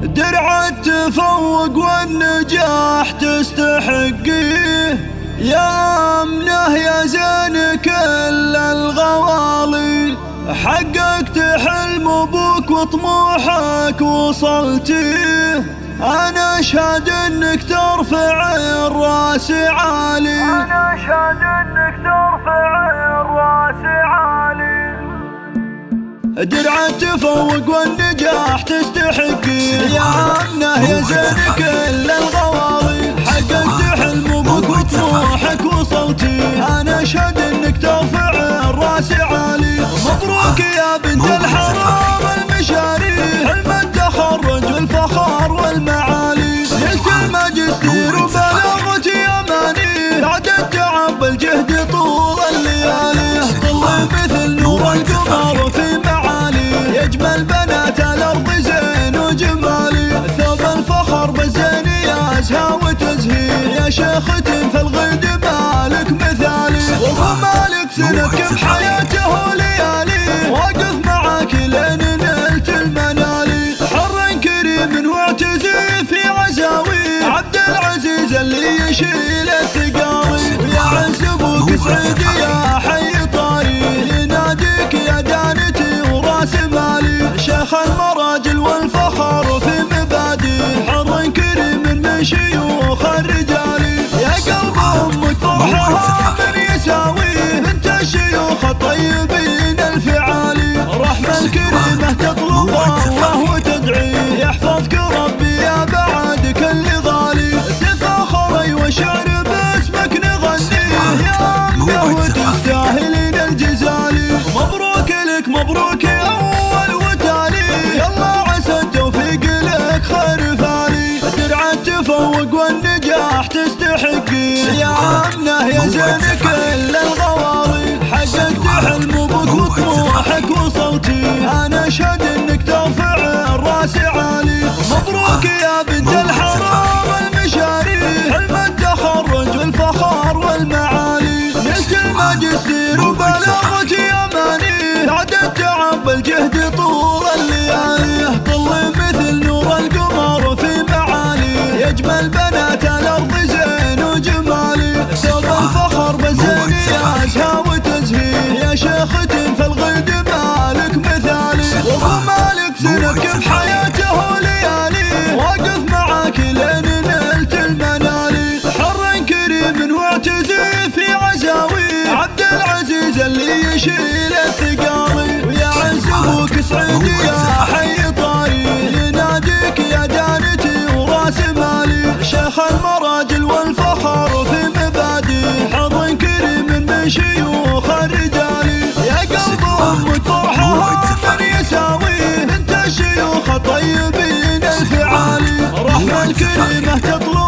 درع التفوق والنجاح تستحقيه، يا أمنه يا زين كل الغوالي، حققت حلم أبوك وطموحك وصلتيه، أنا أشهد إنك ترفع الراس عالي، أنا أشهد إنك ترفع الراس عالي. درع التفوق والنجاح تستحقيه، يا أمنه يا زين كل الغوالي، حققت حلم أبوك وطموحك وصلتيه، أنا أشهد إنك ترفع الراس عالي. مبروك يا بنت الحرام المشاري، حلم التخرج والفخر والمعالي، نلت الماجستير وبلغت يماني، بعد التعب الجهد طول الليالي، طل مثل نور القمر في معالي، يجمل بنات الأرض زين وجمالي، ثوب الفخر بالزين يازهى وتزهي، يا شيخة في الغد مالك مثالي، وهو مالك سندك بحياته ليالي، واقف معاك لين نلت المنالي، حر كريم واعتزي في عزاوي، عبد العزيز اللي يشيل الثقاوي، يا عز ابوك سعيد يا حي طاري، يناديك يا دانتي وراس مالي، شيخ المراجل والفخر في مبادي، حر كريم من شيوخ الرجالي، يا قلب امك فرحها من يساويه، انت الشيوخ الطيبين الفعالي، رحمة الكريمة تطلبه وهو تدعيه، يحفظك ربي يا بعد كل غالي، تفاخري والشعر باسمك نغنيه، يا أمه وتستاهلين الجزالي، مبروك لك مبروك يا أول وتالي، يلا عسى التوفيق لك خير فالي، درع التفوق والنجاح تستحقيه، يا أمنه يا زين كل الغوالي، حققت حلم أبوك وطموحك وصلتيه، أنا أشهد إنك ترفع الراس عالي. مبروك يا بنت الحرام المشاري، حلم التخرج والفخر والمعالي، نلت الماجستير وبلغت يماني، بعد التعب الجهد طول الليالي، طل مثل نور القمر في معالي، يجمل بنات الأرض زين وجمالي، ثوب الفخر بالزين يازهى وتزهي، يا شيخة في الغد مالك مثالي، وهو مالك سندك بحياته ليالي، واقف معاك لين نلت المنالي، حر كريم واعتزي في عزاوي، عبد العزيز اللي يشيل الثقاوي، ويا عز ابوك سعيد يا حي طاري، يناديك يا دانتي وراس مالي، شيخ المراجل والفخر في مبادي، حظ كريم من شيوخ الرجالي، يا قلب امك فرحها من يساويه، انت الشيوخ الطيبين الفعالي، رحمة الكريمة تطلب